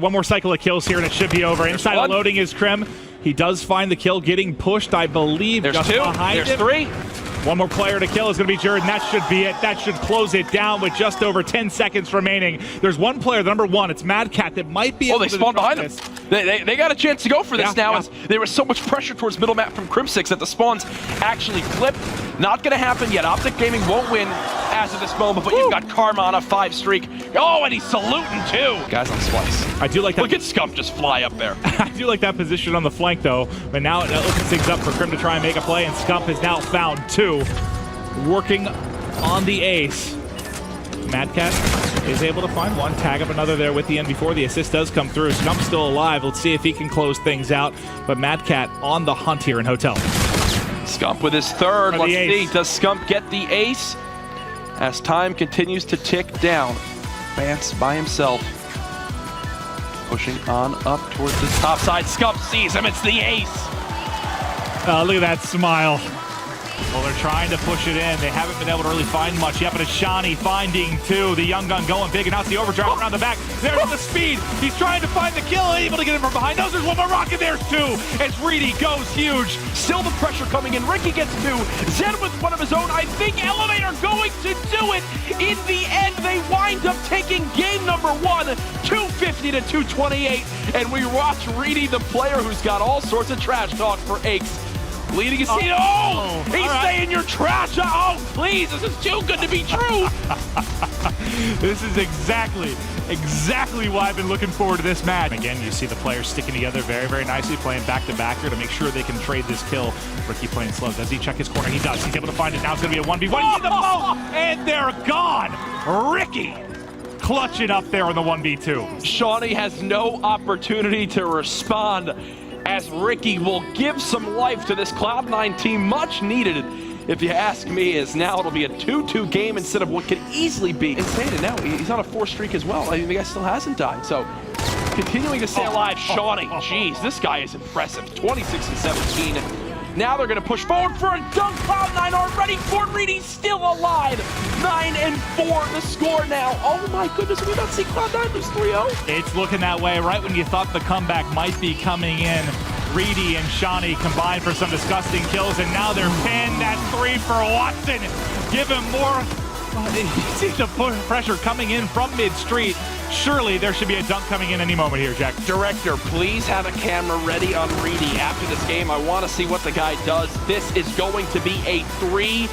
one more cycle of kills here and it should be over. Inside of loading is Crim. He does find the kill, getting pushed, I believe. There's just two, behind there's him. three. One more player to kill is going to be Jordan. That should be it. That should close it down with just over 10 seconds remaining. There's one player, the number one. It's Mad Cat that might be able they to spawned behind this. him. They got a chance to go for this now. As there was so much pressure towards middle map from Crimsix that the spawns actually flipped. Not going to happen yet. Optic Gaming won't win as of this moment, but you've got Karma on a 5 streak. Oh, and he's saluting too. Guys on Splyce. I do like that. Look at Scump just fly up there. I do like that position on the flank though. But now it opens things up for Crim to try and make a play, and Scump has now found two. Working on the ace. Mad Cat is able to find one, tag up another there with the end before the assist does come through. Scump's still alive. Let's see if he can close things out. But Mad Cat on the hunt here in Hotel. Scump with his third. Let's see. Does Scump get the ace? As time continues to tick down, Bance by himself. Pushing on up towards the top side. Scump sees him. It's the ace. Look at that smile. Well, they're trying to push it in. They haven't been able to really find much yet, but it's Shawnee finding two. The young gun going big, and now it's the overdrive around the back. There's the speed. He's trying to find the kill, able to get him from behind. There's one more rocket. There's two. As Reedy goes huge. Still the pressure coming in. Ricky gets two. Zen with one of his own. I think Elevator going to do it. In the end, they wind up taking game number one, 250 to 228. And we watch Reedy, the player who's got all sorts of trash talk for Aches. Leading his seat. He's saying you're trash. Oh, please, this is too good to be true. This is exactly why I've been looking forward to this match. Again, you see the players sticking together very, very nicely, playing back-to-back here to make sure they can trade this kill. Ricky playing slow. Does he check his corner? He does. He's able to find it. Now it's going to be a 1v1. You see the ball, and they're gone. Ricky clutching up there on the 1v2. Shawnee has no opportunity to respond, as Ricky will give some life to this Cloud9 team, much needed, if you ask me, as now it'll be a 2-2 game instead of what could easily be insane. And now he's on a 4 streak as well. I mean, the guy still hasn't died, so continuing to stay alive. Shawnee, jeez, this guy is impressive. 26 and 17. Now they're going to push forward for a dunk. Cloud9 already for Reedy, still alive. 9 and 4 the score now. Oh my goodness, we not see Cloud9 lose 3-0? It's looking that way right when you thought the comeback might be coming in. Reedy and Shawnee combined for some disgusting kills, and now they're pinned. That 3 for Watson. Give him more. You see the pressure coming in from mid-street. Surely there should be a dunk coming in any moment here, Jack. Director, please have a camera ready on Reedy after this game. I want to see what the guy does. This is going to be a 3-0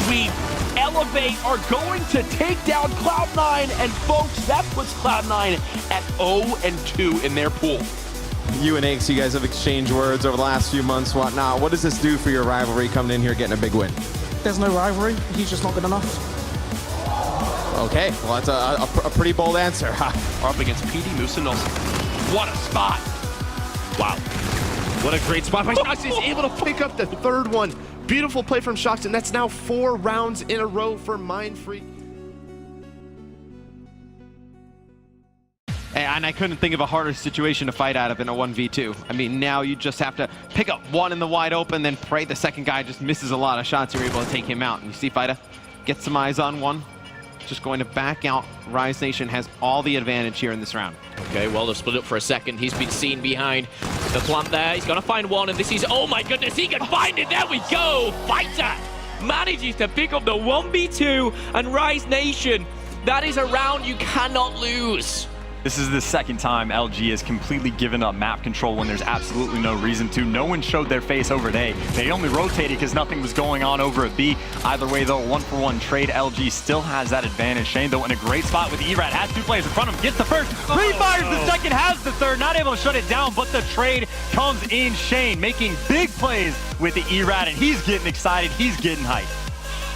sweep. Elevate are going to take down Cloud9, and folks, that puts Cloud9 at 0-2 in their pool. You and Aches, you guys have exchanged words over the last few months, whatnot. What does this do for your rivalry coming in here getting a big win? There's no rivalry. He's just not good enough. Okay, well, that's a pretty bold answer. Up against PD Moose and Nelson. What a spot. Wow. What a great spot by Shox. Is able to pick up the third one. Beautiful play from Shox, and that's now 4 rounds in a row for Mindfreak. And I couldn't think of a harder situation to fight out of than a 1v2. I mean, now you just have to pick up one in the wide open, then pray the second guy just misses a lot of shots. You're able to take him out. And you see Fighta get some eyes on one. Just going to back out. Rise Nation has all the advantage here in this round. Okay, well, they've split up for a second. He's been seen behind the plant there. He's going to find one, and this is, oh my goodness, he can find it. There we go. Fighta manages to pick up the 1v2, and Rise Nation, that is a round you cannot lose. This is the second time LG has completely given up map control when there's absolutely no reason to. No one showed their face over at A. They only rotated because nothing was going on over at B. Either way, though, 1-for-1 trade. LG still has that advantage. Shane, though, in a great spot with E-Rat. Has 2 players in front of him. Gets the first. Pre-fires the second. Has the third. Not able to shut it down, but the trade comes in. Shane making big plays with the E-Rat, and he's getting excited. He's getting hyped.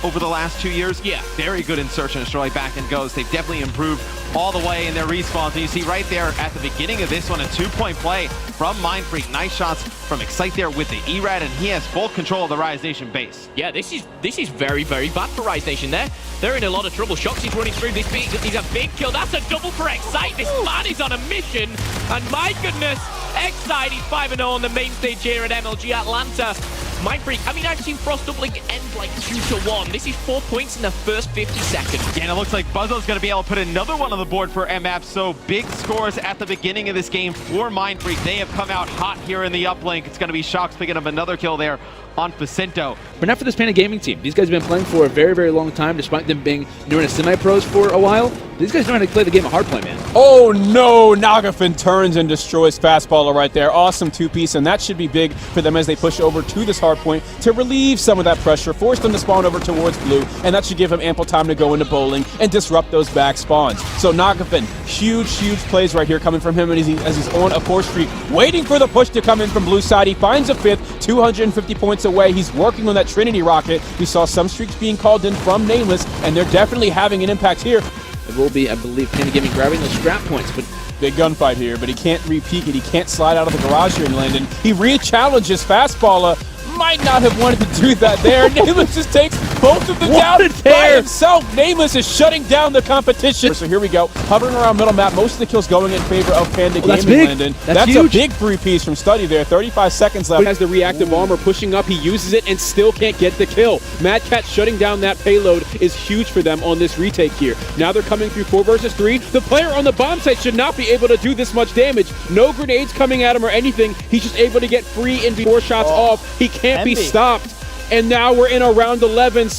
Over the last 2 years, very good in search and destroy. Back and goes. They've definitely improved all the way in their respawns. And you see right there at the beginning of this one, a 2-point play from Mindfreak. Nice shots from Excite there with the E-Rat, and he has full control of the Rise Nation base. Yeah, this is very, very bad for Rise Nation there. They're in a lot of trouble. Shox is running through this big, he's a big kill. That's a double for Excite. This man is on a mission, and my goodness, Excite is 5-0 on the main stage here at MLG Atlanta. Mindfreak, I mean, I've seen Frost doubling end like 2-1. This is 4 points in the first 50 seconds. And it looks like Buzzo's going to be able to put another one on the board for MF, so big scores at the beginning of this game for Mindfreak. They have come out hot here in the uplink. It's going to be Shox picking up another kill there on Facento. But not for this Panda Gaming team. These guys have been playing for a very, very long time, despite them being new into semi-pros for a while. These guys know how to play the game of hard play, man. Oh no, Nagafin turns and destroys Fastballer right there. Awesome two-piece, and that should be big for them as they push over to this hard point to relieve some of that pressure, force them to spawn over towards blue, and that should give him ample time to go into bowling and disrupt those back spawns. So Nagafin, huge plays right here coming from him as he's on a 4 streak, waiting for the push to come in from blue side. He finds a 5th, 250 points away. He's working on that Trinity rocket. We saw some streaks being called in from Nameless, and they're definitely having an impact here. It will be, I believe, Panda Gaming grabbing those scrap points, but big gunfight here, but he can't re-peek it. He can't slide out of the garage here in Landon. He re-challenges Fastballer. Might not have wanted to do that there. Nameless just takes both of them down by himself. Nameless is shutting down the competition. So here we go, hovering around middle map. Most of the kills going in favor of Panda Gaming, Landon. That's a big 3-piece from Study there. 35 seconds left. He has the reactive armor pushing up. He uses it and still can't get the kill. Mad Cat shutting down that payload is huge for them on this retake here. Now they're coming through 4 versus 3. The player on the bomb site should not be able to do this much damage. No grenades coming at him or anything. He's just able to get free and 4 shots off. He can't be stopped. And now we're in a round 11.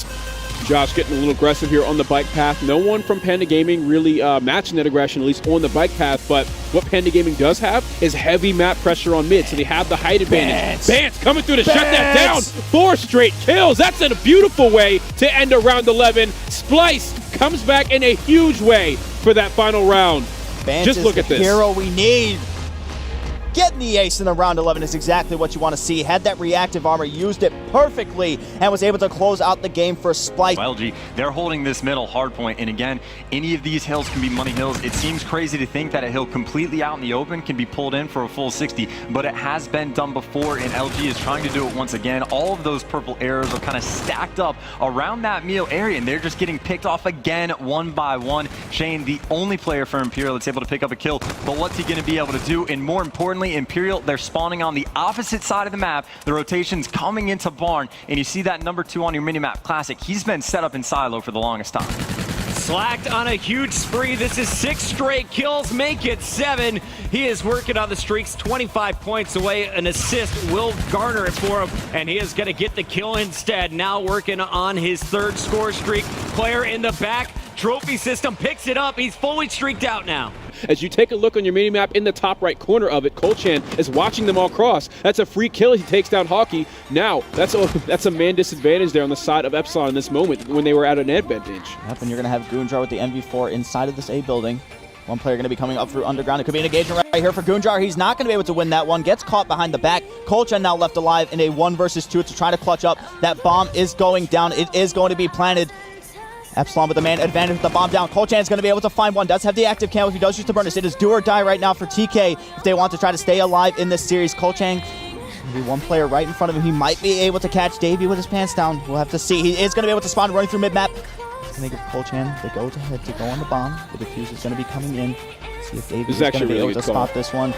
Josh getting a little aggressive here on the bike path. No one from Panda Gaming really matching that aggression, at least on the bike path. But what Panda Gaming does have is heavy map pressure on mid, so they have the height advantage. Bance coming through to shut that down. 4 straight kills. That's in a beautiful way to end a round 11. Splyce comes back in a huge way for that final round. Bance Just look at this. Hero we need. Getting the ace in the round 11 is exactly what you want to see. Had that reactive armor, used it perfectly, and was able to close out the game for Splyce. MLG, they're holding this middle hard point, and again, any of these hills can be money hills. It seems crazy to think that a hill completely out in the open can be pulled in for a full 60, but it has been done before, and LG is trying to do it once again. All of those purple arrows are kind of stacked up around that meal area, and they're just getting picked off again, one by one. Shane, the only player for Imperial that's able to pick up a kill, but what's he going to be able to do? And more importantly, Imperial, they're spawning on the opposite side of the map. The rotation's coming into Barn, and you see that number 2 on your minimap Classic. He's been set up in silo for the longest time. Slacked on a huge spree. This is 6 straight kills, make it 7. He is working on the streaks, 25 points away. An assist will garner it for him, and he is going to get the kill instead. Now working on his 3rd score streak. Player in the back, trophy system picks it up. He's fully streaked out now. As you take a look on your minimap in the top right corner of it, Colechan is watching them all cross. That's a free kill. He takes down Hockey. Now, that's a man disadvantage there on the side of Epsilon in this moment when they were at an advantage. Yep, and you're going to have Goonjar with the MV4 inside of this A building. One player going to be coming up through underground. It could be an engagement right here for Goonjar. He's not going to be able to win that one. Gets caught behind the back. Colechan now left alive in a 1 versus 2 to try to clutch up. That bomb is going down. It is going to be planted. Epsilon with the man advantage with the bomb down. Colechan is going to be able to find one. Does have the active cam if he does use the burners. It is do or die right now for TK if they want to try to stay alive in this series. Colechan, maybe one player right in front of him. He might be able to catch Davey with his pants down. We'll have to see. He is going to be able to spawn running through mid-map. I think if Colechan, they go to head to go on the bomb. The defuse is going to be coming in. See if Davey is going to be able to spot this one.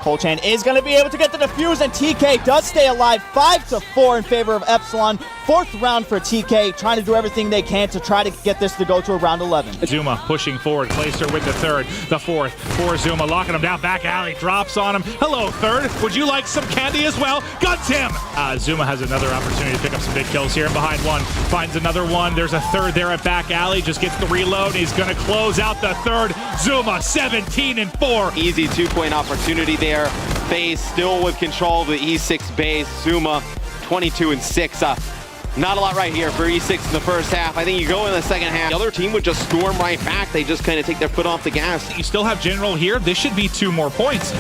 Colechan is going to be able to get the defuse, and TK does stay alive. 5-4 in favor of Epsilon. 4th round for TK, trying to do everything they can to try to get this to go to a round 11. ZooMaa pushing forward, Placer with the 3rd, the 4th for ZooMaa, locking him down, back alley, drops on him. Hello, 3rd, would you like some candy as well? Guns him! ZooMaa has another opportunity to pick up some big kills here, and behind one, finds another one. There's a 3rd there at back alley, just gets the reload, and he's gonna close out the 3rd. ZooMaa, 17-4. Easy 2-point opportunity there. Faze still with control of the E6 base. ZooMaa, 22-6. Not a lot right here for E6 in the first half. I think you go in the second half, the other team would just storm right back. They just kind of take their foot off the gas. You still have General here. This should be 2 more points.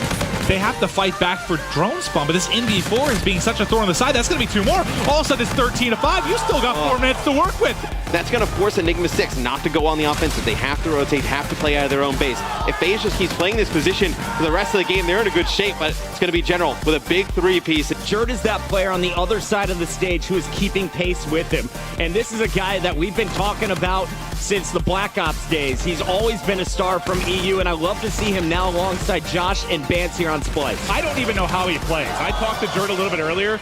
They have to fight back for drone spawn, but this NV4 is being such a thorn on the side. That's going to be 2 more. All of a sudden, it's 13-5. You still got 4 minutes to work with. That's going to force Enigma 6 not to go on the offensive. They have to rotate, have to play out of their own base. If Faze just keeps playing this position for the rest of the game, they're in a good shape, but it's going to be General with a big 3-piece. Jerd is that player on the other side of the stage who is keeping pace with him. And this is a guy that we've been talking about since the Black Ops days. He's always been a star from EU, and I love to see him now alongside Josh and Bance here on Splyce. I don't even know how he plays. I talked to Jerd a little bit earlier.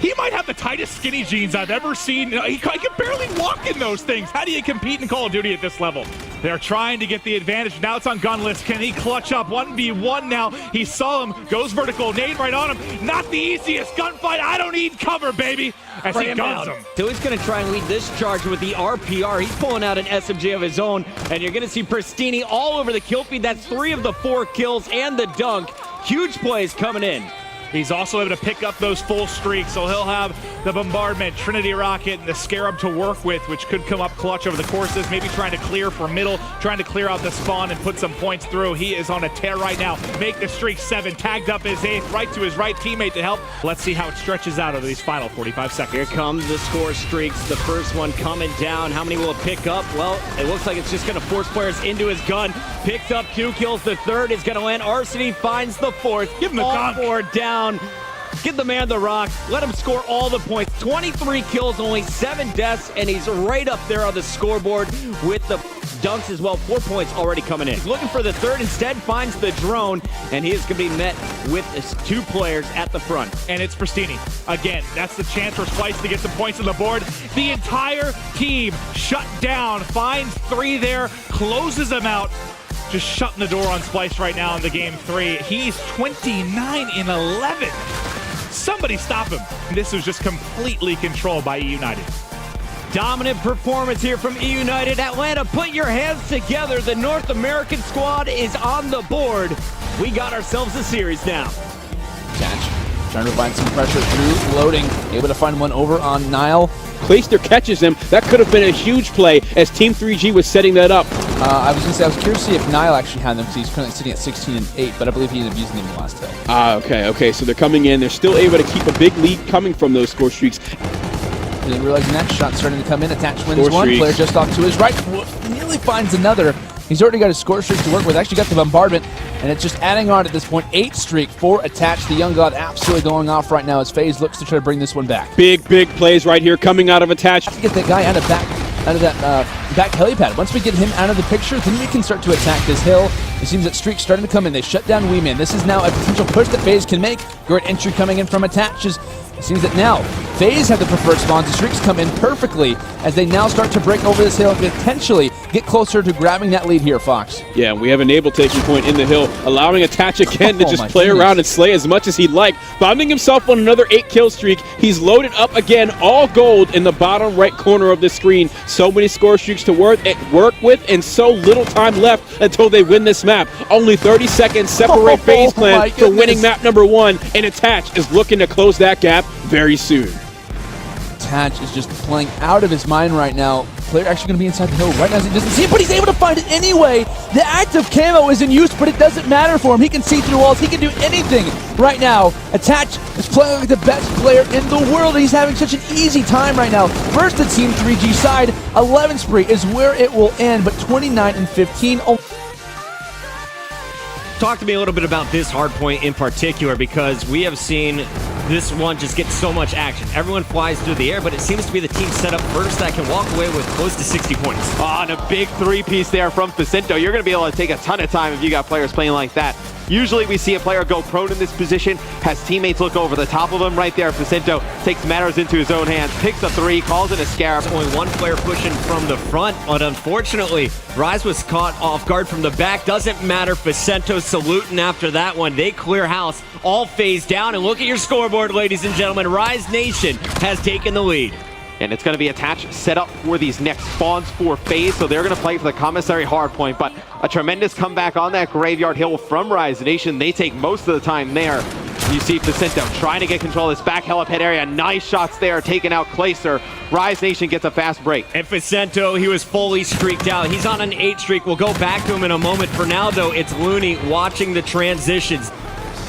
He might have the tightest skinny jeans I've ever seen. He can barely walk in those things. How do you compete in Call of Duty at this level? They're trying to get the advantage. Now it's on Gunless. Can he clutch up? 1v1 now. He saw him, goes vertical, nade right on him. Not the easiest gunfight. I don't need cover, baby. As he guns him. So he's going to try and lead this charge with the RPR. He's pulling out an SMG of his own, and you're going to see Prestinni all over the kill feed. That's 3 of the 4 kills and the dunk. Huge plays coming in. He's also able to pick up those full streaks, so he'll have the Bombardment, Trinity Rocket, and the Scarab to work with, which could come up clutch over the courses, maybe trying to clear for middle, trying to clear out the spawn and put some points through. He is on a tear right now. Make the streak 7, tagged up his 8th, right to his right teammate to help. Let's see how it stretches out over these final 45 seconds. Here comes the score streaks. The first one coming down. How many will it pick up? Well, it looks like it's just going to force players into his gun. Picks up 2 kills. The third is going to land. Arcitys finds the 4th. Give him the all dunk. 4 down. Give the man the rock. Let him score all the points. 23 kills, only 7 deaths, and he's right up there on the scoreboard with the dunks as well. 4 points already coming in. He's looking for the third, instead finds the drone, and he is going to be met with 2 players at the front. And it's Prestinni. Again, that's the chance for Splyce to get some points on the board. The entire team shut down, finds 3 there, closes them out. Just shutting the door on Splyce right now in the game 3. He's 29-11. Somebody stop him. This was just completely controlled by EUnited. Dominant performance here from EUnited. Atlanta, put your hands together. The North American squad is on the board. We got ourselves a series now. Trying to find some pressure through loading. Able to find one over on Nile. Clayster catches him. That could have been a huge play as Team 3G was setting that up. I was curious to see if Nile actually had them, because he's currently sitting at 16-8, but I believe he ended up using them the last day. Okay, so they're coming in. They're still able to keep a big lead coming from those score streaks. And then realizing that shot starting to come in. Attach wins one. Player just off to his right. Nearly finds another. He's already got a score streak to work with. Actually got the bombardment, and it's just adding on at this point. 8 streak for Attach. The young god absolutely going off right now as Faze looks to try to bring this one back. Big plays right here coming out of Attach. Have to get that guy out of that back helipad. Once we get him out of the picture, then we can start to attack this hill. It seems that streak's starting to come in. They shut down Weeman. This is now a potential push that Faze can make. Great entry coming in from Attaches. It seems that now Faze have the preferred spawns. The streaks come in perfectly as they now start to break over this hill and potentially get closer to grabbing that lead here, Fox. Yeah, we have a Enable taking point in the hill, allowing Attach again to just play around and slay as much as he'd like. Bombing himself on another 8-kill streak. He's loaded up again, all gold in the bottom right corner of the screen. So many score streaks to work with and so little time left until they win this map. Only 30 seconds separate Faze Clan for winning map number 1, and Attach is looking to close that gap very soon. Attach is just playing out of his mind right now. Player actually going to be inside the hill right now as he doesn't see it, but he's able to find it anyway. The active camo is in use, but it doesn't matter for him. He can see through walls. He can do anything right now. Attach is playing like the best player in the world. He's having such an easy time right now. First, the Team 3G side, 11 spree is where it will end, but 29-15. Talk to me a little bit about this hardpoint in particular, because we have seen this one just get so much action. Everyone flies through the air, but it seems to be the team set up first that can walk away with close to 60 points. On a big 3-piece there from Facento. You're going to be able to take a ton of time if you got players playing like that. Usually we see a player go prone in this position, has teammates look over the top of him right there. Facento takes matters into his own hands, picks a 3, calls it a Scarab. Only one player pushing from the front, but unfortunately, Rise was caught off guard from the back. Doesn't matter, Facento saluting after that one. They clear house, all Faze down, and look at your scoreboard, ladies and gentlemen. Rise Nation has taken the lead. And it's going to be Attach set up for these next spawns for Faze, so they're going to play for the commissary hardpoint, but a tremendous comeback on that graveyard hill from Rise Nation. They take most of the time there. You see Facento trying to get control of this back helipad area. Nice shots there, taking out Clayster. Rise Nation gets a fast break. And Facento, he was fully streaked out. He's on an 8 streak. We'll go back to him in a moment. For now, though, it's Looney watching the transitions.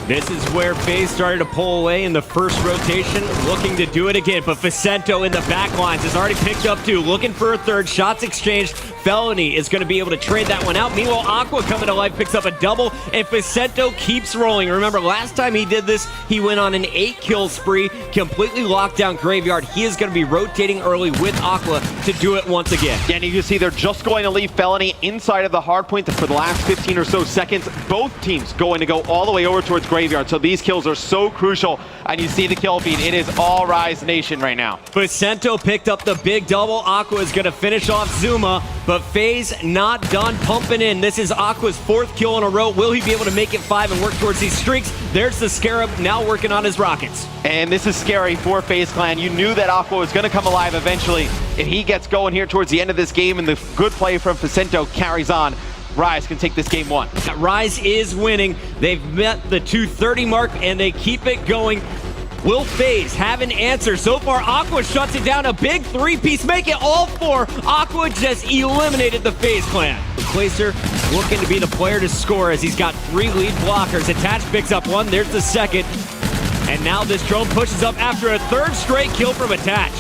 This is where Faze started to pull away in the first rotation, looking to do it again. But Facento in the back lines has already picked up 2, looking for a third. Shots exchanged. Felony is going to be able to trade that one out. Meanwhile, Aqua coming to life, picks up a double, and Facento keeps rolling. Remember, last time he did this, he went on an 8-kill spree, completely locked down Graveyard. He is going to be rotating early with Aqua to do it once again. Yeah, and you can see they're just going to leave Felony inside of the hard point for the last 15 or so seconds. Both teams going to go all the way over towards Graveyard, so these kills are so crucial. And you see the kill feed. It is all Rise Nation right now. Facento picked up the big double. Aqua is going to finish off ZooMaa, but Faze not done pumping in. This is Aqua's 4th kill in a row. Will he be able to make it 5 and work towards these streaks? There's the Scarab now working on his rockets. And this is scary for FaZe Clan. You knew that Aqua was going to come alive eventually. If he gets going here towards the end of this game and the good play from Facento carries on, Rise can take this game 1. Rise is winning. They've met the 230 mark and they keep it going. Will Faze have an answer? So far, Aqua shuts it down. A big 3-piece, make it all 4. Aqua just eliminated the FaZe Clan. Placer looking to be the player to score as he's got 3 lead blockers. Attach picks up 1, there's the 2nd. And now this drone pushes up after a 3rd straight kill from Attach.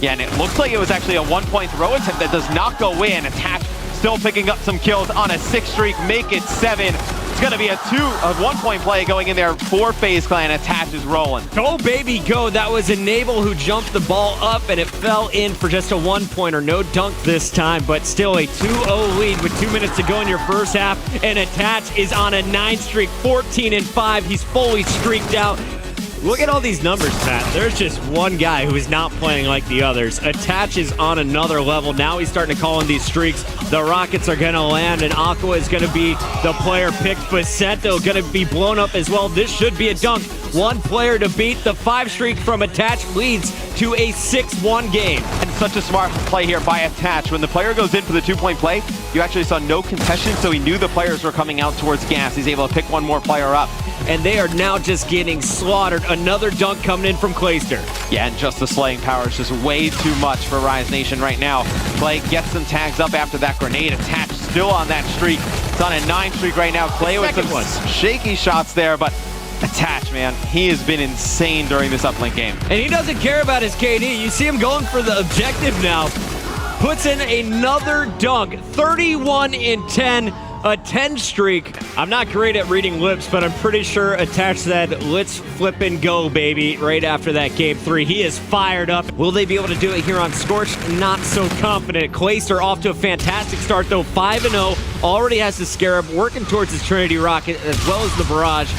Yeah, and it looks like it was actually a 1-point throw attempt that does not go in. Attach still picking up some kills on a 6 streak, make it 7. It's going to be a 1-point play going in there for FaZe Clan. Attach is rolling. Go, baby, go. That was Enable who jumped the ball up, and it fell in for just a 1-pointer. No dunk this time, but still a 2-0 lead with 2 minutes to go in your first half. And Attach is on a 9 streak, 14-5. He's fully streaked out. Look at all these numbers, Pat. There's just one guy who is not playing like the others. Attach is on another level. Now he's starting to call in these streaks. The Rockets are going to land, and Aqua is going to be the player picked. Facento going to be blown up as well. This should be a dunk. 1 player to beat. The 5 streak from Attach leads to a 6-1 game. And such a smart play here by Attach. When the player goes in for the 2-point play, you actually saw no contestation, so he knew the players were coming out towards gas. He's able to pick 1 more player up. And they are now just getting slaughtered. Another dunk coming in from Clayster. Yeah, and just the slaying power is just way too much for Rise Nation right now. Clay gets some tags up after that grenade. Attach still on that streak. It's on a 9 streak right now. Clay with some shaky shots there, but Attach, man, he has been insane during this uplink game. And he doesn't care about his KD. You see him going for the objective now. Puts in another dunk. 31-10. A 10 streak. I'm not great at reading lips, but I'm pretty sure Attach said, let's flip and go, baby, right after that game 3. He is fired up. Will they be able to do it here on Scorch? Not so confident. Clayster off to a fantastic start, though. 5-0. Already has the Scarab working towards his Trinity Rocket as well as the Barrage.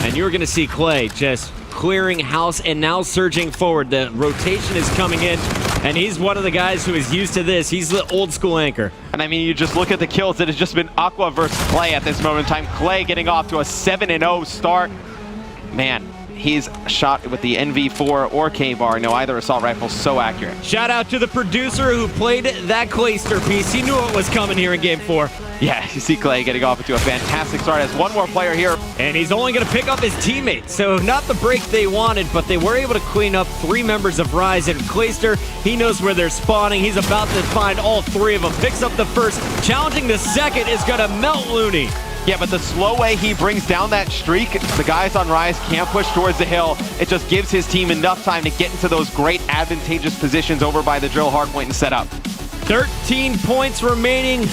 And you're going to see Clay just clearing house and now surging forward. The rotation is coming in, and he's one of the guys who is used to this. He's the old school anchor. And I mean, you just look at the kills. It has just been Aqua versus Clay at this moment in time. Clay getting off to a 7-0 start. Man, he's shot with the NV4 or K-Bar. No, either assault rifle so accurate. Shout out to the producer who played that Clayster piece. He knew what was coming here in game 4. Yeah, you see Clay getting off to a fantastic start. Has 1 more player here. And he's only going to pick up his teammate. So not the break they wanted, but they were able to clean up 3 members of Rise. And Clayster, he knows where they're spawning. He's about to find all 3 of them. Picks up the first. Challenging the second is going to melt Looney. Yeah, but the slow way he brings down that streak, the guys on Rise can't push towards the hill. It just gives his team enough time to get into those great advantageous positions over by the drill hardpoint and set up. 13 points remaining.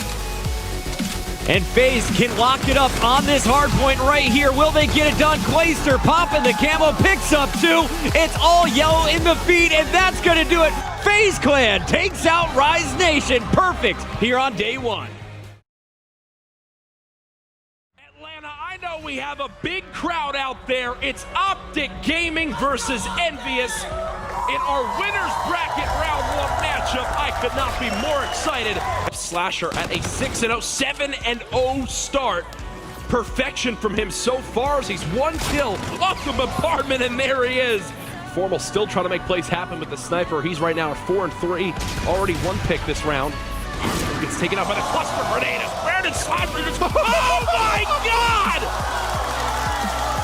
And Faze can lock it up on this hard point right here. Will they get it done? Clayster popping the camo, picks up 2. It's all yellow in the feed, and that's going to do it. FaZe Clan takes out Rise Nation. Perfect here on day 1. Atlanta, I know we have a big crowd out there. It's Optic Gaming versus Envious. In our winner's bracket round 1 matchup, I could not be more excited. Slasher at a 6-0, 7-0 start. Perfection from him so far as he's 1 kill off the bombardment, and there he is. Formal still trying to make plays happen with the sniper. He's right now at 4-3, already 1 pick this round. Gets taken out by the cluster grenade as Brandon Slasher just, oh my God!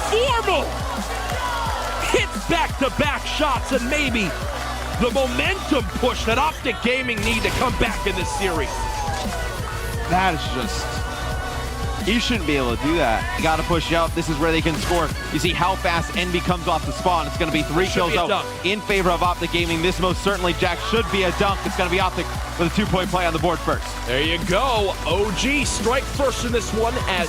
Formal hits back-to-back shots, and maybe the momentum push that Optic Gaming need to come back in this series. That is just You shouldn't be able to do that. You got to push up. This is where they can score. You see how fast NB comes off the spawn. It's going to be 3 kills out in favor of Optic Gaming. This most certainly, Jack, should be a dunk. It's going to be Optic with a 2-point play on the board first. There you go. OG strike first in this one as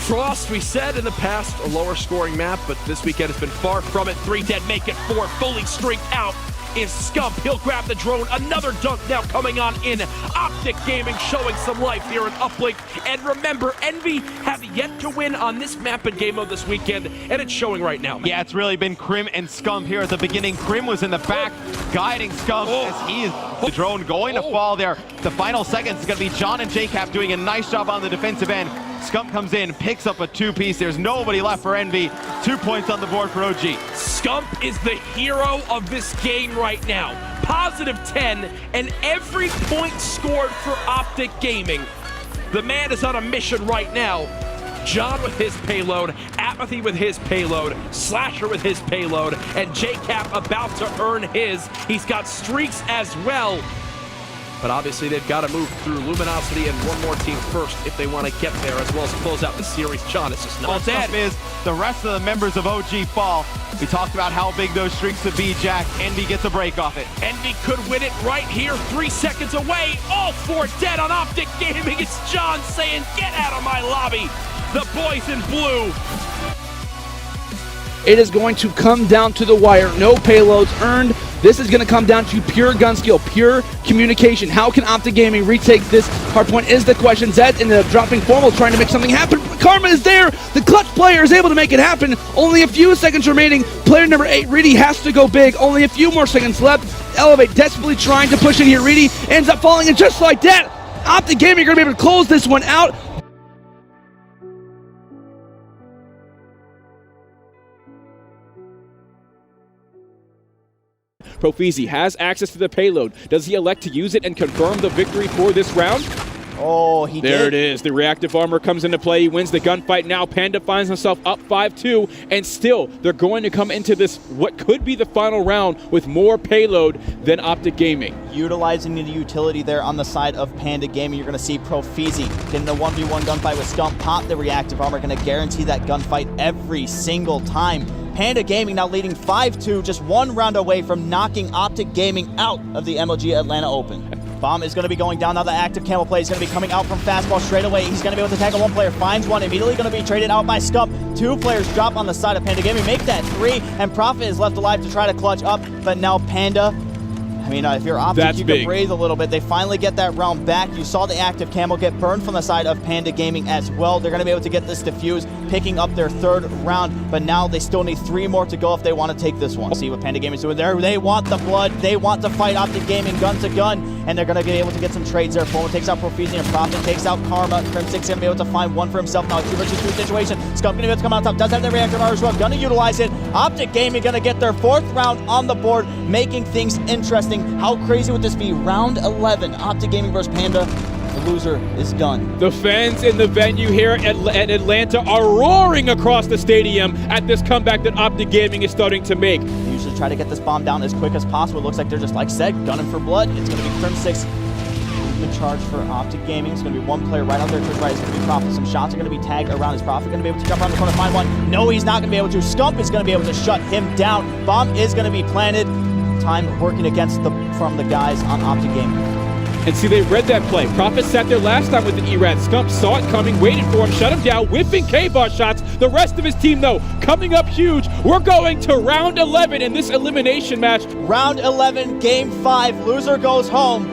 Frost, we said in the past, a lower scoring map, but this weekend has been far from it. 3 dead, make it 4, fully streaked out is Scump. He'll grab the drone. Another dunk now coming on in. Optic Gaming showing some life here in Uplink. And remember, Envy have yet to win on this map and game mode this weekend, and it's showing right now. Yeah, it's really been Crim and Scump here at the beginning. Crim was in the back, guiding Scump as he is the drone going to fall there. The final seconds is going to be John and JCap doing a nice job on the defensive end. Scump comes in, picks up a 2-piece. There's nobody left for Envy. 2 points on the board for OG. Scump is the hero of this game right now. Positive 10, and every point scored for Optic Gaming. The man is on a mission right now. John with his payload, Apathy with his payload, Slasher with his payload, and JCap about to earn his. He's got streaks as well. But obviously they've got to move through Luminosity and one more team first if they want to get there, as well as close out the series. John, it's just not dead. Is the rest of the members of OG fall. We talked about how big those streaks would be, Jack. Envy gets a break off it. Envy could win it right here, 3 seconds away. All 4 dead on Optic Gaming. It's John saying, get out of my lobby. The boys in blue. It is going to come down to the wire. No payloads earned. This is going to come down to pure gun skill, pure communication. How can Optic Gaming retake this hardpoint is the question. Zed in the dropping formal trying to make something happen. Karma is there. The clutch player is able to make it happen. Only a few seconds remaining. Player number 8, Reedy, has to go big. Only a few more seconds left. Elevate desperately trying to push in here. Reedy ends up falling, and just like that, Optic Gaming are going to be able to close this one out. Profizi has access to the payload. Does he elect to use it and confirm the victory for this round? Oh, he did. There it is. The reactive armor comes into play. He wins the gunfight now. Panda finds himself up 5-2, and still, they're going to come into this, what could be the final round, with more payload than Optic Gaming. Utilizing the utility there on the side of Panda Gaming, you're going to see Profizi getting a 1v1 gunfight with Scump. Pop the reactive armor, going to guarantee that gunfight every single time. Panda Gaming now leading 5-2, just 1 round away from knocking Optic Gaming out of the MLG Atlanta Open. Bomb is going to be going down. Now the active camel play is going to be coming out from fastball straight away. He's going to be able to tackle 1 player, finds 1, immediately going to be traded out by Scump. 2 players drop on the side of Panda Gaming, make that 3, and Prophet is left alive to try to clutch up, but now Panda, I mean, if you're Optic, you can breathe a little bit. They finally get that round back. You saw the active camel get burned from the side of Panda Gaming as well. They're going to be able to get this Defuse, picking up their 3rd round, but now they still need 3 more to go if they want to take this one. See what Panda Gaming is doing there. They want the blood. They want to fight Optic Gaming gun to gun, and they're going to be able to get some trades there. Forward takes out Profizi, and Prophet takes out Karma. Crimsix going to be able to find 1 for himself now. 2 versus 2 situation. Scump going to be able to come out top. Does have the reactor armor as well. Going to utilize it. Optic Gaming going to get their 4th round on the board, making things interesting. How crazy would this be? Round 11, Optic Gaming versus Panda. The loser is done. The fans in the venue here at Atlanta are roaring across the stadium at this comeback that Optic Gaming is starting to make. They usually try to get this bomb down as quick as possible. It looks like they're just, like said, gunning for blood. It's going to be Crimsix in charge for Optic Gaming. It's going to be 1 player right out there to his right. It's going to be Prophet. Some shots are going to be tagged around. Is Prophet going to be able to jump around the corner, find 1? No, he's not going to be able to. Scump is going to be able to shut him down. Bomb is going to be planted. Time working against from the guys on Optic Gaming. And see, they read that play. Prophet sat there last time with an ERAD. Scump saw it coming, waited for him, shut him down, whipping K-bar shots. The rest of his team, though, coming up huge. We're going to round 11 in this elimination match. Round 11, game 5. Loser goes home.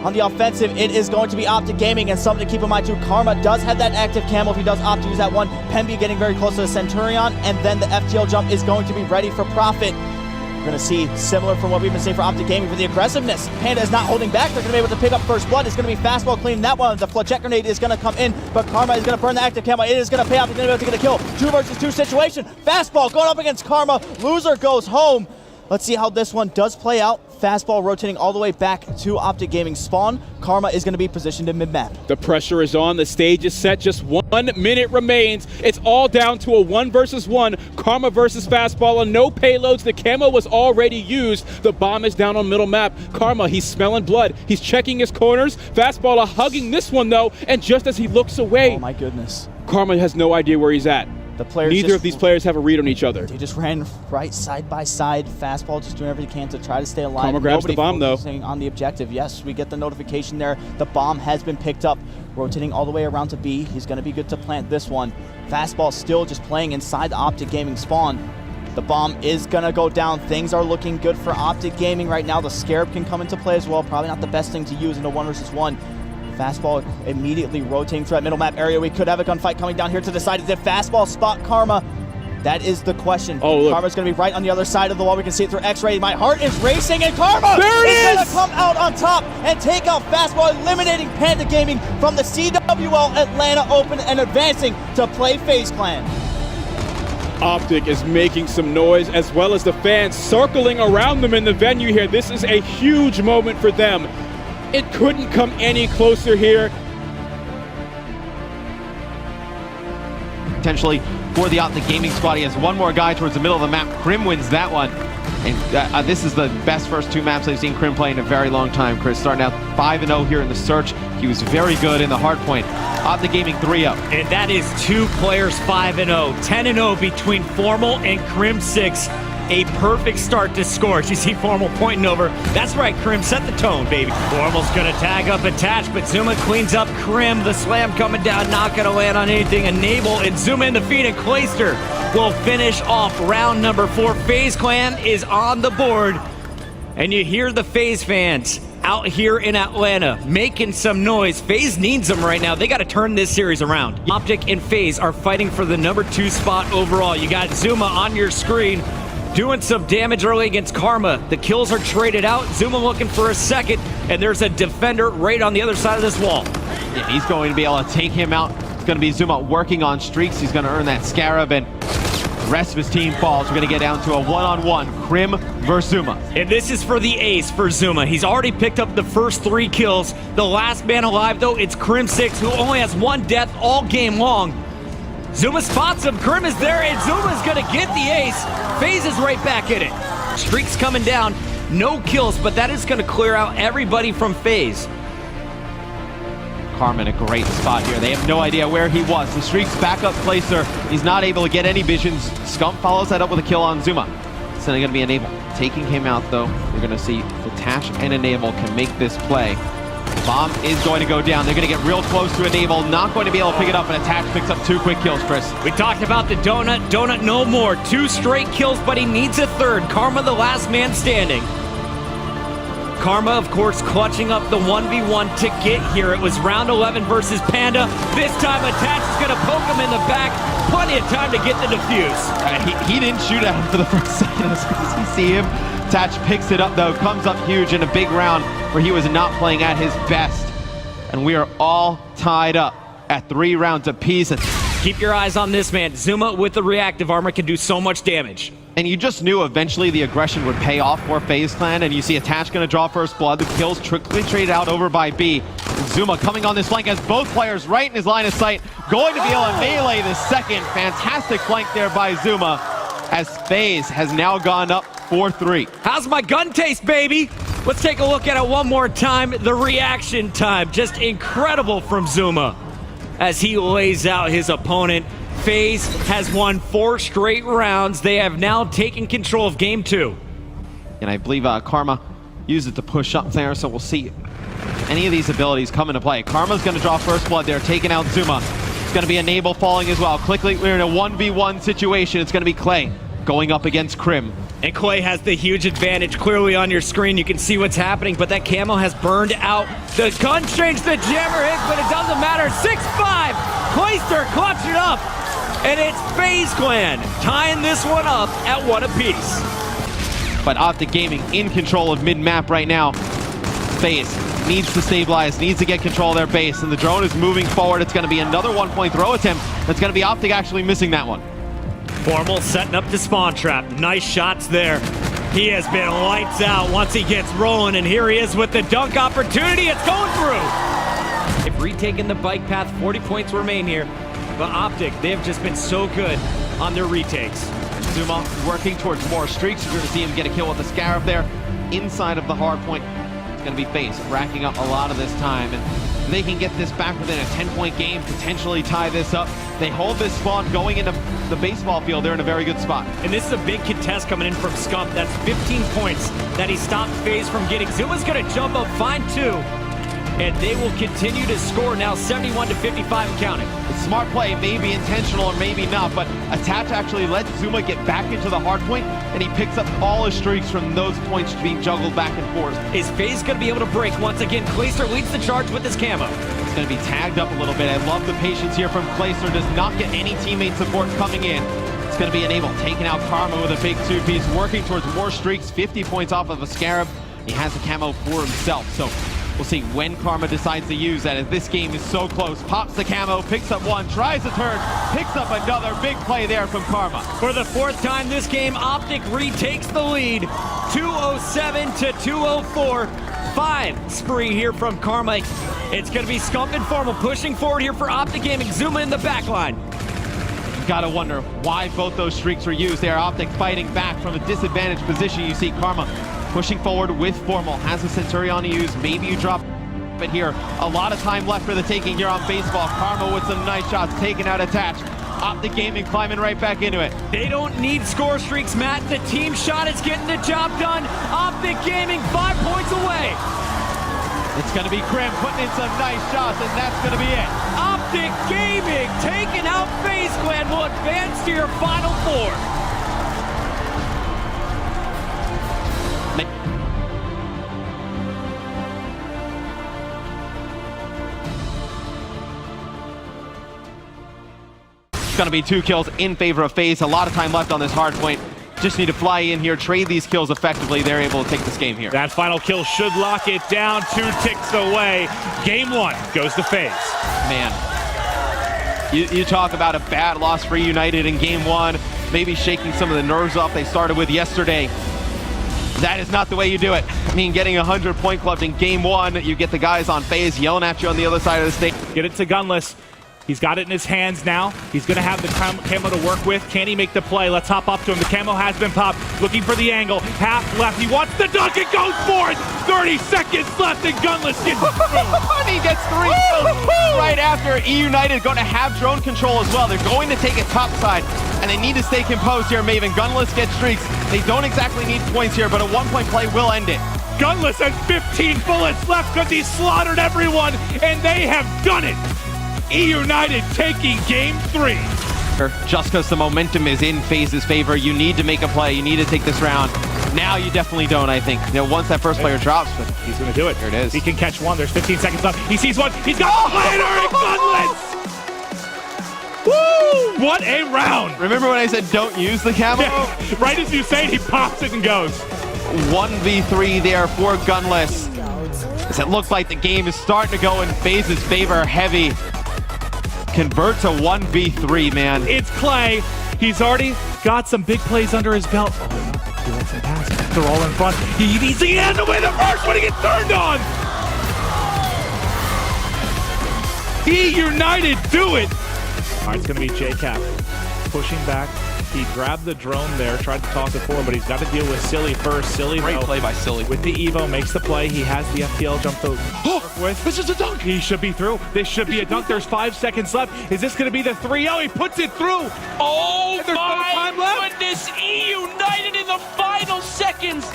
On the offensive, it is going to be Optic Gaming, and something to keep in mind too, Karma does have that active camo if he does opt to use that one. Pemby getting very close to the Centurion, and then the FTL jump is going to be ready for Prophet. We're going to see similar from what we've been saying for Optic Gaming for the aggressiveness. Panda is not holding back. They're going to be able to pick up first blood. It's going to be fastball clean. That one, the flechette grenade is going to come in, but Karma is going to burn the active camo. It is going to pay off. He's going to be able to get a kill. 2 versus 2 situation. Fastball going up against Karma. Loser goes home. Let's see how this one does play out. Fastball rotating all the way back to Optic Gaming spawn. Karma is going to be positioned in mid-map. The pressure is on. The stage is set. Just 1 minute remains. It's all down to a 1 versus 1. Karma versus Fastball. No payloads. The camo was already used. The bomb is down on middle map. Karma, he's smelling blood. He's checking his corners. Fastball hugging this one, though. And just as he looks away, oh my goodness, Karma has no idea where he's at. The players Neither of these players have a read on each other. They just ran right side by side. Fastball just doing everything he can to try to stay alive. Karma grabs the bomb, though. On the objective. Yes, we get the notification there. The bomb has been picked up. Rotating all the way around to B. He's going to be good to plant this one. Fastball still just playing inside the Optic Gaming spawn. The bomb is going to go down. Things are looking good for Optic Gaming right now. The Scarab can come into play as well. Probably not the best thing to use in a 1 versus 1. Fastball immediately rotating through that middle map area. We could have a gunfight coming down here to the side. Did Fastball spot Karma? That is the question. Oh, look. Karma's going to be right on the other side of the wall. We can see it through X-ray. My heart is racing, and Karma there is going to come out on top and take out Fastball, eliminating Panda Gaming from the CWL Atlanta Open and advancing to play FaZe Clan. Optic is making some noise, as well as the fans circling around them in the venue here. This is a huge moment for them. It couldn't come any closer here. Potentially for the Optic Gaming squad. He has one more guy towards the middle of the map. Crim wins that one. And this is the best first 2 maps I've seen Crim play in a very long time. Chris starting out 5-0 here in the search. He was very good in the hardpoint. Optic Gaming 3-0. And that is 2 players 5-0. 10-0 between Formal and Crimsix. A perfect start to scores. You see Formal pointing over. That's right, Crim, set the tone, baby. Formal's gonna tag up Attach, but ZooMaa cleans up Crim. The slam coming down, not gonna land on anything. Enable and ZooMaa in the feed, and Clayster will finish off round number 4. FaZe Clan is on the board. And you hear the FaZe fans out here in Atlanta making some noise. FaZe needs them right now. They got to turn this series around. Optic and FaZe are fighting for the number 2 spot overall. You got ZooMaa on your screen doing some damage early against Karma. The kills are traded out. ZooMaa looking for a second, and there's a defender right on the other side of this wall. Yeah, he's going to be able to take him out. It's going to be ZooMaa working on streaks. He's going to earn that Scarab, and the rest of his team falls. We're going to get down to a 1-on-1, Crim versus ZooMaa. And this is for the ace for ZooMaa. He's already picked up the first 3 kills. The last man alive, though, it's Crimsix, who only has 1 death all game long. ZooMaa spots him, Crim is there, and ZooMaa's gonna get the ace. FaZe is right back in it. Streaks coming down, no kills, but that is gonna clear out everybody from FaZe. Karma in a great spot here. They have no idea where he was. The streak's back up Placer. He's not able to get any visions. Scump follows that up with a kill on ZooMaa. It's then gonna be Enable. Taking him out though, we're gonna see Detach and Enable can make this play. Bomb is going to go down. They're going to get real close to Enable. Not going to be able to pick it up, and Attach picks up 2 quick kills, Chris. We talked about the Donut. Donut no more. 2 straight kills, but he needs a 3rd. Karma the last man standing. Karma, of course, clutching up the 1v1 to get here. It was round 11 versus Panda. This time, Attach is going to poke him in the back. Plenty of time to get the defuse. He didn't shoot at him for the first second as we see him. Attach picks it up, though, comes up huge in a big round where he was not playing at his best. And we are all tied up at 3 rounds apiece. Keep your eyes on this man. ZooMaa with the reactive armor can do so much damage. And you just knew eventually the aggression would pay off for FaZe Clan, and you see Attach going to draw first blood. The kills quickly traded out over by B. And ZooMaa coming on this flank as both players right in his line of sight, going to be able to melee the second. Fantastic flank there by ZooMaa, as FaZe has now gone up 4-3. How's my gun taste, baby? Let's take a look at it one more time. The reaction time, just incredible from ZooMaa as he lays out his opponent. FaZe has won 4 straight rounds. They have now taken control of game 2. And I believe Karma used it to push up there, so we'll see any of these abilities come into play. Karma's going to draw first blood there, taking out ZooMaa. It's going to be Enable falling as well. Quickly, we're in a 1v1 situation. It's going to be Clay going up against Crim. And Clay has the huge advantage. Clearly on your screen, you can see what's happening, but that camo has burned out. The gun changed the jammer hit, but it doesn't matter. 6-5, Clayster clutched it up, and it's FaZe Clan tying this one up at 1 apiece. But Optic Gaming in control of mid-map right now. FaZe needs to stabilize, needs to get control of their base, and the drone is moving forward. It's going to be another 1-point throw attempt. That's going to be Optic actually missing that one. Formal setting up the spawn trap. Nice shots there. He has been lights out once he gets rolling, and here he is with the dunk opportunity. It's going through. They've retaken the bike path. 40 points remain here. But Optic, they have just been so good on their retakes. ZooMaa working towards more streaks. You're going to see him get a kill with the Scarab there. Inside of the hard point, it's going to be Faze, racking up a lot of this time. And they can get this back within a 10-point game, potentially tie this up. They hold this spawn going into the baseball field. They're in a very good spot. And this is a big contest coming in from Scump. That's 15 points that he stopped Faze from getting. ZooMaa's going to jump up, find 2. And they will continue to score now, 71-55 and counting. It's smart play, maybe intentional or maybe not, but Attach actually lets ZooMaa get back into the hard point, and he picks up all his streaks from those points being juggled back and forth. Is Faze going to be able to break once again? Clayster leads the charge with his camo. It's going to be tagged up a little bit. I love the patience here from Clayster. Does not get any teammate support coming in. It's going to be enabled, taking out Karma with a big 2-piece, working towards more streaks, 50 points off of a Scarab. He has the camo for himself, so we'll see when Karma decides to use that, as this game is so close. Pops the camo, picks up one, tries a turn, picks up another. Big play there from Karma. For the 4th time this game, Optic retakes the lead, 207-204. 5 spree here from Karma. It's going to be Scump and Formal pushing forward here for Optic Gaming. ZooMaa in the back line. You gotta wonder why both those streaks were used there. Optic fighting back from a disadvantaged position. You see Karma pushing forward with Formal, has a Centurion to use. Maybe you drop it here. A lot of time left for the taking here on baseball. Karma with some nice shots, taking out Attach. Optic Gaming climbing right back into it. They don't need score streaks, Matt. The team shot is getting the job done. Optic Gaming 5 points away. It's going to be Crim putting in some nice shots, and that's going to be it. Optic Gaming taking out Faze Clan will advance to your Final 4. It's going to be 2 kills in favor of Faze. A lot of time left on this hard point. Just need to fly in here, trade these kills effectively. They're able to take this game here. That final kill should lock it down. 2 ticks away. Game 1 goes to Faze. Man, you talk about a bad loss for EUnited in game 1, maybe shaking some of the nerves off they started with yesterday. That is not the way you do it. I mean, getting 100 point clubbed in game 1, you get the guys on Faze yelling at you on the other side of the stage. Get it to Gunless. He's got it in his hands now. He's going to have the camo to work with. Can he make the play? Let's hop up to him. The camo has been popped. Looking for the angle. Half left. He wants the dunk. It goes for it. 30 seconds left and Gunless gets it through. And he gets 3 kills right after. EUnited going to have drone control as well. They're going to take it topside, and they need to stay composed here. Maven, Gunless gets streaks. They don't exactly need points here, but a 1-point play will end it. Gunless has 15 bullets left because he slaughtered everyone, and they have done it. EUnited taking game 3. Just because the momentum is in Faze's favor, you need to make a play. You need to take this round. Now you definitely don't, I think. You know, once that first player drops, but he's going to do it. There it is. He can catch one. There's 15 seconds left. He sees one. He's got the later and Gunless. Woo! What a round. Remember when I said don't use the camo? Yeah, right as you say it, he pops it and goes. 1v3 there for Gunless. As it looks like the game is starting to go in Faze's favor heavy. Convert to 1v3, man. It's Clay. He's already got some big plays under his belt. Oh, he lets him pass. They're all in front. He needs to get to win the first one to get turned on. EUnited do it. All right, it's going to be JCap pushing back. He grabbed the drone there, tried to toss it forward, but he's got to deal with Silly first. Silly, Great play by Silly. With the Evo, makes the play. He has the FTL jump to work with. This is a dunk. He should be through. This should be a dunk. There's 5 seconds left. Is this going to be the 3-0? He puts it through. Oh there's no time my left. goodness, EUnited in the final seconds.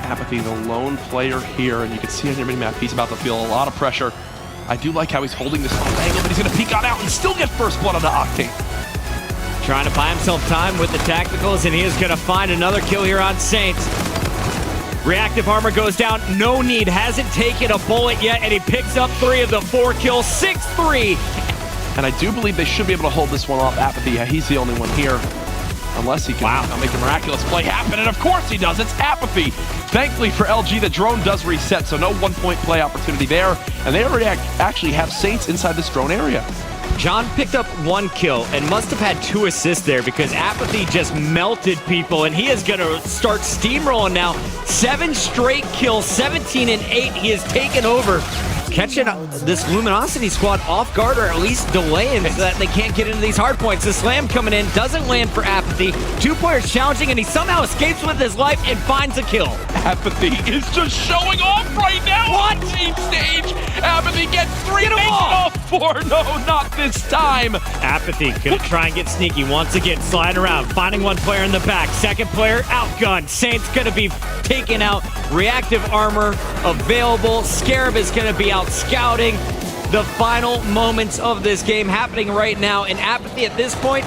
Apathy, the lone player here, and you can see on your mini-map, he's about to feel a lot of pressure. I do like how he's holding this angle, but he's going to peek on out and still get first blood on the Octane. Trying to buy himself time with the tacticals, and he is going to find another kill here on Saints. Reactive armor goes down, no need, hasn't taken a bullet yet, and he picks up 3 of the 4 kills, 6-3. And I do believe they should be able to hold this one off. Apathy, yeah, he's the only one here. Unless he can make a miraculous play happen, and of course he does, it's Apathy. Thankfully for LG, the drone does reset, so no 1-point play opportunity there, and they already actually have Saints inside this drone area. John picked up 1 kill and must have had 2 assists there because Apathy just melted people, and he is going to start steamrolling now. 7 straight kills, 17 and 8. He has taken over, catching this Luminosity squad off guard, or at least delaying so that they can't get into these hard points. The slam coming in doesn't land for Apathy. 2 players challenging, and he somehow escapes with his life and finds a kill. Apathy is just showing off right now. What? On team stage. Apathy gets 3, makes it off 4. No, not this time. Apathy gonna try and get sneaky once again, sliding around, finding 1 player in the back. Second player outgunned. Saint's gonna be taken out. Reactive armor available. Scarab is gonna be out scouting. The final moments of this game happening right now, and Apathy at this point,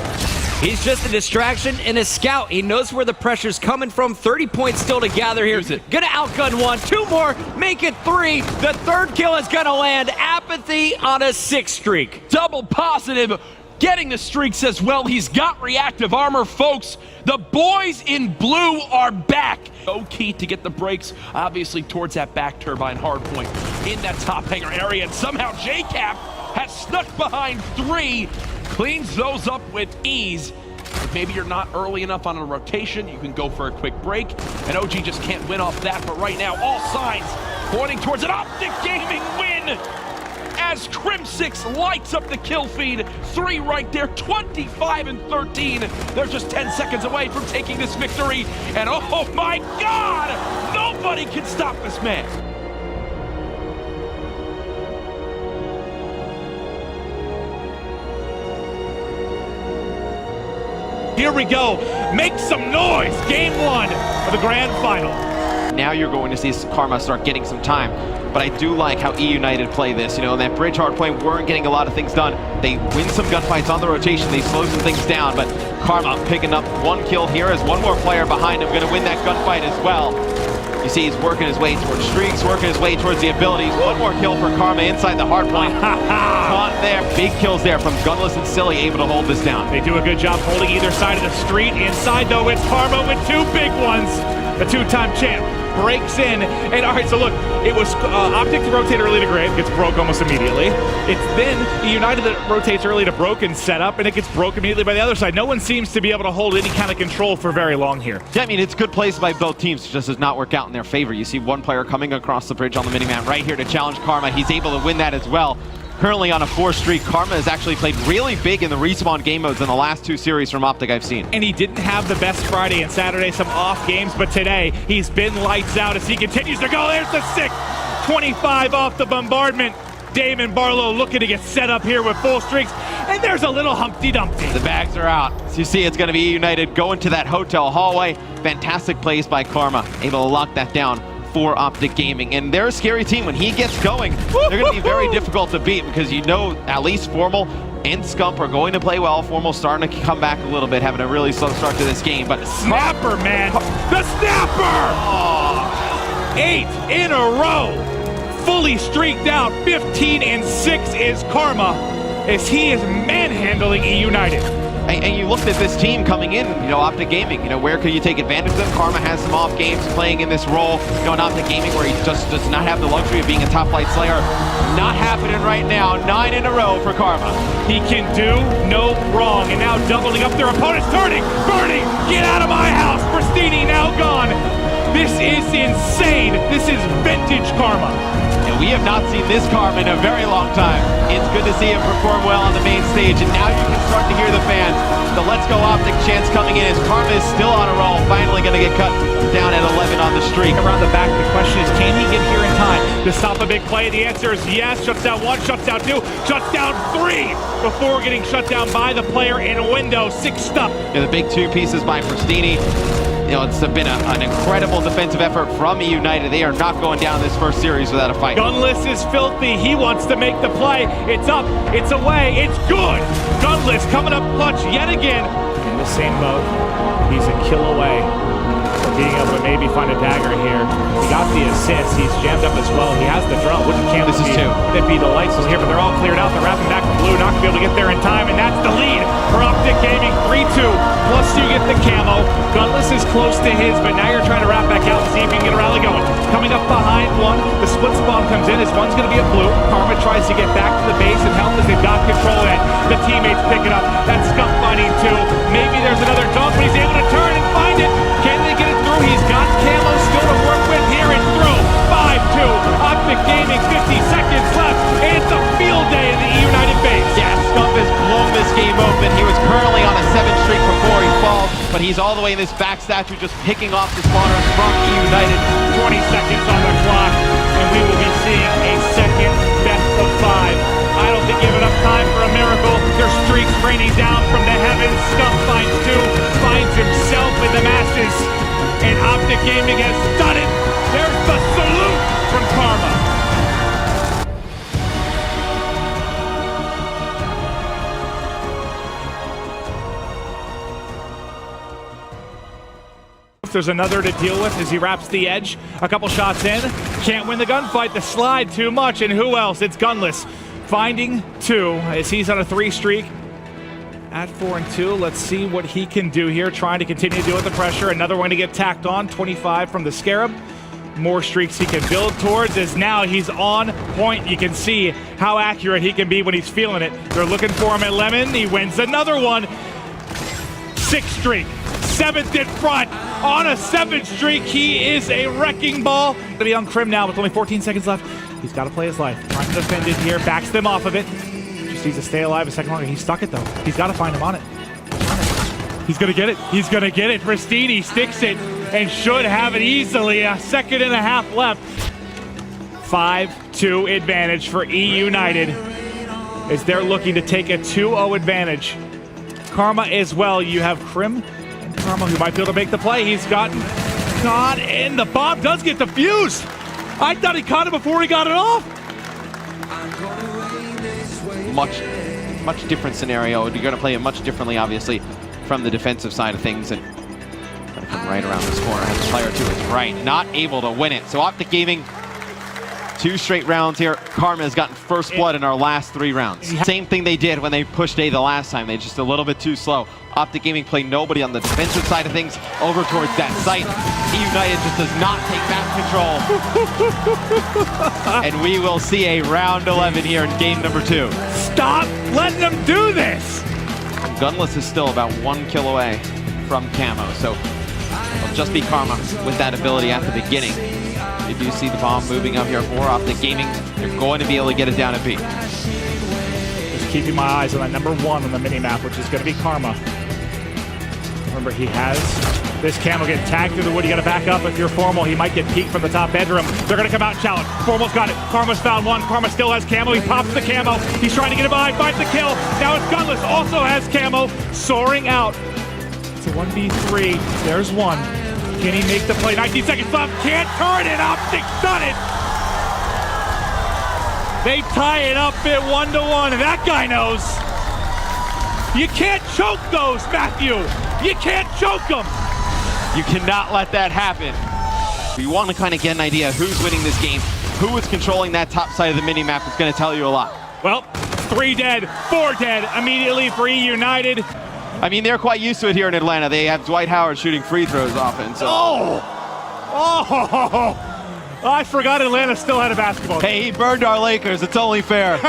he's just a distraction and a scout. He knows where the pressure's coming from. 30 points still to gather here. Gonna outgun 1, 2 more, make it 3. The 3rd kill is gonna land. Apathy on a 6 streak. Double positive, getting the streaks as well. He's got reactive armor, folks. The boys in blue are back. So key to get the breaks, obviously, towards that back turbine hardpoint in that top hangar area. And somehow JCap has snuck behind 3, cleans those up with ease. If maybe you're not early enough on a rotation, you can go for a quick break. And OG just can't win off that. But right now, all signs pointing towards an Optic Gaming win, as Crimsix lights up the kill feed. 3 right there, 25 and 13. They're just 10 seconds away from taking this victory. And oh my God, nobody can stop this man. Here we go. Make some noise. Game 1 of the grand final. Now you're going to see Karma start getting some time. But I do like how EUnited play this. You know, in that bridge hardpoint, weren't getting a lot of things done. They win some gunfights on the rotation. They slow some things down. But Karma picking up 1 kill here as 1 more player behind him going to win that gunfight as well. You see he's working his way towards streaks, working his way towards the abilities. 1 more kill for Karma inside the hardpoint. Caught there. Big kills there from Gunless and Silly, able to hold this down. They do a good job holding either side of the street. Inside, though, it's Karma with 2 big ones. The 2-time champ breaks in. And all right, so look, it was Optic to rotate early to Grave, gets broke almost immediately. It's then EUnited that rotates early to Broken setup, and it gets broke immediately by the other side. No one seems to be able to hold any kind of control for very long here. Yeah, I mean, it's good plays by both teams. It just does not work out in their favor. You see 1 player coming across the bridge on the minimap right here to challenge Karma. He's able to win that as well. Currently on a 4 streak, Karma has actually played really big in the respawn game modes in the last 2 series from Optic I've seen. And he didn't have the best Friday and Saturday, some off games, but today he's been lights out as he continues to go. There's the 6, 25 off the bombardment. Damon Barlow looking to get set up here with full streaks, and there's a little Humpty Dumpty. The bags are out. So you see it's going to be EUnited going to that hotel hallway. Fantastic plays by Karma, able to lock that down for Optic Gaming. And they're a scary team. When he gets going, they're going to be very difficult to beat because you know at least Formal and Scump are going to play well. Formal starting to come back a little bit, having a really slow start to this game. But Snapper, man! The Snapper! Oh, 8 in a row! Fully streaked out. 15 and 6 is Karma as he is manhandling EUnited. And you looked at this team coming in, you know, Optic Gaming, you know, where could you take advantage of them? Karma has some off games playing in this role, you know, in Optic Gaming where he just does not have the luxury of being a top flight slayer. Not happening right now. 9 in a row for Karma. He can do no wrong, and now doubling up their opponents, turning, burning, get out of my house. Prestinni now gone. This is insane. This is vintage Karma. And we have not seen this Karma in a very long time. It's good to see him perform well on the main stage, and now you can start to hear the fans. The Let's Go Optic chants coming in as Karma is still on a roll, finally going to get cut down at 11 on the streak. Around the back, the question is, can he get here in time to stop a big play? The answer is yes. Shuts down 1, shuts down 2, shuts down 3 before getting shut down by the player in a window. 6 stuff. Yeah, the big 2 pieces by Prestinni. You know, it's been an incredible defensive effort from EUnited. They are not going down this first series without a fight. Gunless is filthy. He wants to make the play. It's up. It's away. It's good. Gunless coming up clutch yet again. In the same mode, he's a kill away from being able to maybe find a dagger here. He got the assist. He's jammed up as well. He has the drone. Wouldn't camp this is 2. It'd be the lights was here, but they're all cleared out. They're wrapping back from blue. Not going to be able to get there in time, and that's the lead for Optic Gaming. 3-2. plus you get the camo. Gunless is close to his, but now you're trying to wrap back out and see if you can get a rally going. Coming up behind one, the split spawn comes in. His one's going to be a blue. Karma tries to get back to the base and help as they've got control of it. The teammates pick it up. That's Scump finding two. Maybe there's another dunk, but he's able to turn and find it. Can they get it through? He's got camo still to work with here and through. 5-2. Optic Gaming, 50 seconds left. And it's a field day in the EUnited base. Yeah, Scump has blown this game open. He was currently on a 7 streak before he falls, but he's all the way in this back statue just picking off the spawners from EUnited. 20 seconds on the clock, and we will be seeing a second best of 5. I don't think you have enough time for a miracle. There's streaks raining down from the heavens. Scump finds two, finds himself in the masses, and Optic Gaming has done it. There's the salute from Karma. There's another to deal with as he wraps the edge. A couple shots in. Can't win the gunfight. The slide too much. And who else? It's Gunless. Finding two as he's on a 3 streak. At 4-2. Let's see what he can do here. Trying to continue to deal with the pressure. Another one to get tacked on. 25 from the Scarab. More streaks he can build towards as now he's on point. You can see how accurate he can be when he's feeling it. They're looking for him at Lemon. He wins another one. 6th streak. 7th in front. On a 7th streak, he is a wrecking ball. Gonna be on Crim now with only 14 seconds left. He's got to play his life. Trying to defend it here, backs them off of it. Just needs to stay alive a second longer. He's stuck it though. He's got to find him on it. He's gonna get it. He's gonna get it. Prestinni sticks it and should have it easily. A 2.5 left. 5-2 advantage for EUnited as they're looking to take a 2-0 advantage. Karma as well. You have Crim and Karma who might be able to make the play. He's gotten caught, and the bomb does get defused. I thought he caught it before he got it off. Much different scenario. You're going to play it much differently, obviously, from the defensive side of things. And going to come right around this corner. Has player to his right. Not able to win it. So Optic Gaming, 2 straight rounds here. Karma has gotten first blood in our last 3 rounds. Same thing they did when they pushed A the last time. They just a little bit too slow. Optic Gaming played nobody on the defensive side of things over towards that site. EUnited just does not take back control. And we will see a round 11 here in game number 2. Stop letting them do this. Gunless is still about 1 kill away from camo, so it'll just be Karma with that ability at the beginning. If you see the bomb moving up here for Optic Gaming, you're going to be able to get it down at B. Just keeping my eyes on that number 1 on the minimap, which is going to be Karma. Remember, he has this camo get tagged through the wood. You got to back up if you're Formal. He might get peeked from the top bedroom. They're going to come out and challenge. Formal's got it. Karma's found one. Karma still has camo. He pops the camo. He's trying to get it by. Finds the kill. Now it's Gunless. Also has camo. Soaring out. It's a 1v3. There's one. Can he make the play? 19 seconds left. Can't turn it. Optic's done it. They tie it up at 1-1. And that guy knows. You can't choke those, Matthew. You can't choke them. You cannot let that happen. You want to kind of get an idea of who's winning this game, who is controlling that top side of the minimap is going to tell you a lot. Well, 3 dead, 4 dead immediately for EUnited. I mean, they're quite used to it here in Atlanta. They have Dwight Howard shooting free throws often. So. Oh! I forgot Atlanta still had a basketball team. Hey, he burned our Lakers. It's only fair.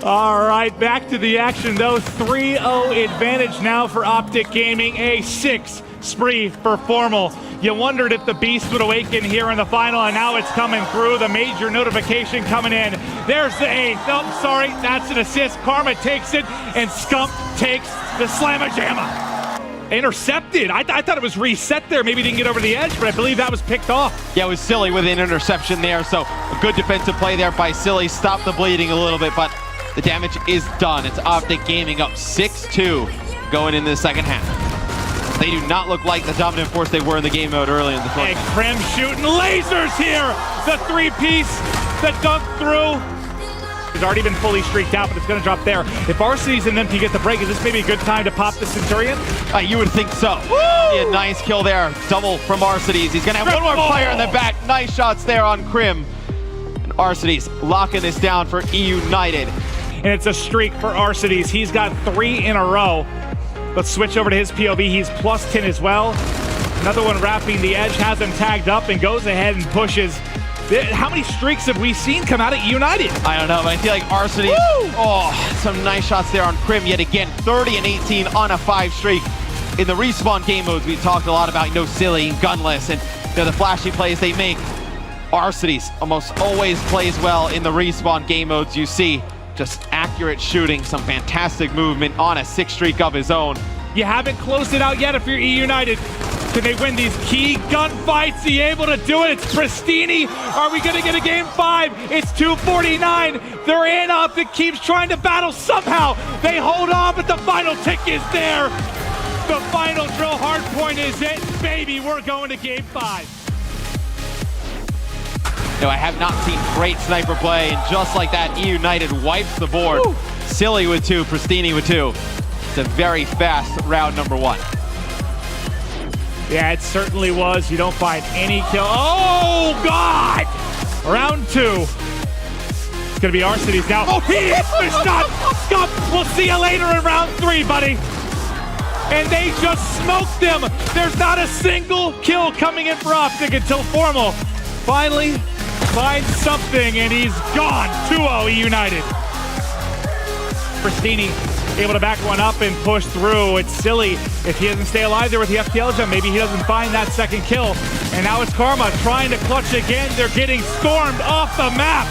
All right, back to the action though. 3-0 advantage now for Optic Gaming. A 6 spree for Formal. You wondered if the beast would awaken here in the final, and now it's coming through. The major notification coming in. There's the 8th. Oh, sorry, that's an assist. Karma takes it, and Scump takes the slamma-jamma. Intercepted. I thought it was reset there. Maybe didn't get over the edge, but I believe that was picked off. Yeah, it was Silly with an interception there, so a good defensive play there by Silly. Stopped the bleeding a little bit, but the damage is done. It's Optic Gaming up 6-2 going into the second half. They do not look like the dominant force they were in the game mode early in the tournament. And Crim shooting lasers here. The 3-piece, the dunk through. He's already been fully streaked out, but it's going to drop there. If Arcitys and them can get the break, is this maybe a good time to pop the Centurion? You would think so. Yeah, nice kill there. Double from Arcitys. He's going to have one more player in the back. Nice shots there on Crim. And Arcitys locking this down for EUnited. And it's a streak for Arcitys. He's got 3 in a row. Let's switch over to his POV. He's plus 10 as well. Another one wrapping the edge, has him tagged up and goes ahead and pushes. How many streaks have we seen come out at EUnited? I don't know, but I feel like Arcitys, some nice shots there on Crim yet again. 30 and 18 on a 5 streak. In the respawn game modes, we talked a lot about, Silly and Gunless and the flashy plays they make. Arcitys almost always plays well in the respawn game modes. You see just accurate shooting, some fantastic movement on a 6 streak of his own. You haven't closed it out yet if you're EUnited. Can they win these key gunfights? He able to do it? It's Prestinni. Are we gonna get a game 5? It's 2:49. They're in. Optic keeps trying to battle somehow. They hold on, but the final tick is there. The final drill hard point is it. Baby, we're going to game 5. I have not seen great sniper play, and just like that, EUnited wipes the board. Woo. Silly with 2, Prestinni with 2. It's a very fast round number 1. Yeah, it certainly was. You don't find any kill. Oh, God! Round 2. It's going to be Arcitys now. Oh, he hits the shot! Scump, we'll see you later in round 3, buddy. And they just smoked them. There's not a single kill coming in for Optic until Formal finally finds something, and he's gone. 2-0 EUnited. Prestinni able to back one up and push through. It's Silly. If he doesn't stay alive there with the FTL jump, maybe he doesn't find that second kill. And now it's Karma trying to clutch again. They're getting stormed off the map.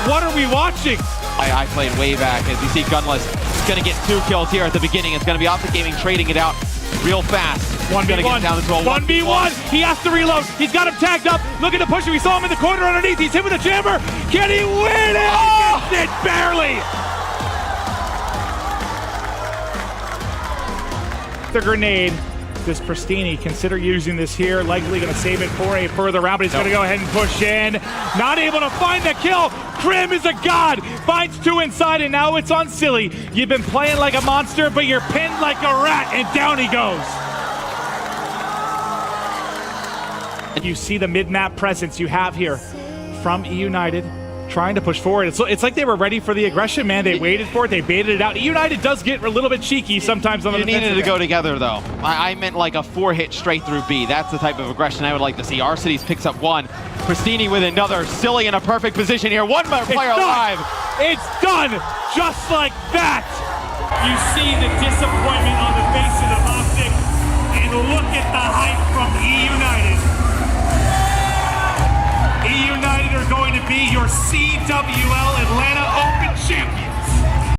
What are we watching? I played way back. As you see, Gunless is going to get 2 kills here at the beginning. It's going to be Optic Gaming trading it out real fast. 1v1. 1v1. He has to reload. He's got him tagged up. Looking to push him. We saw him in the corner underneath. He's hit with a jammer. Can he win it? Oh! He gets it barely. The grenade. Does Prestinni consider using this here? Likely going to save it for a further round, but he's going to go ahead and push in. Not able to find the kill. Crim is a god. Finds 2 inside, and now it's on Silly. You've been playing like a monster, but you're pinned like a rat, and down he goes. You see the mid-map presence you have here from EUnited. Trying to push forward. It's like they were ready for the aggression, man. They waited for it. They baited it out. EUnited does get a little bit cheeky sometimes on the defensive. You needed to go together, though. I meant like a 4-hit straight through B. That's the type of aggression I would like to see. Arcitys picks up 1. Prestinni with another. Silly in a perfect position here. 1 more player alive. It's done just like that. You see the disappointment on the faces of Optic, and look at the hype from EUnited.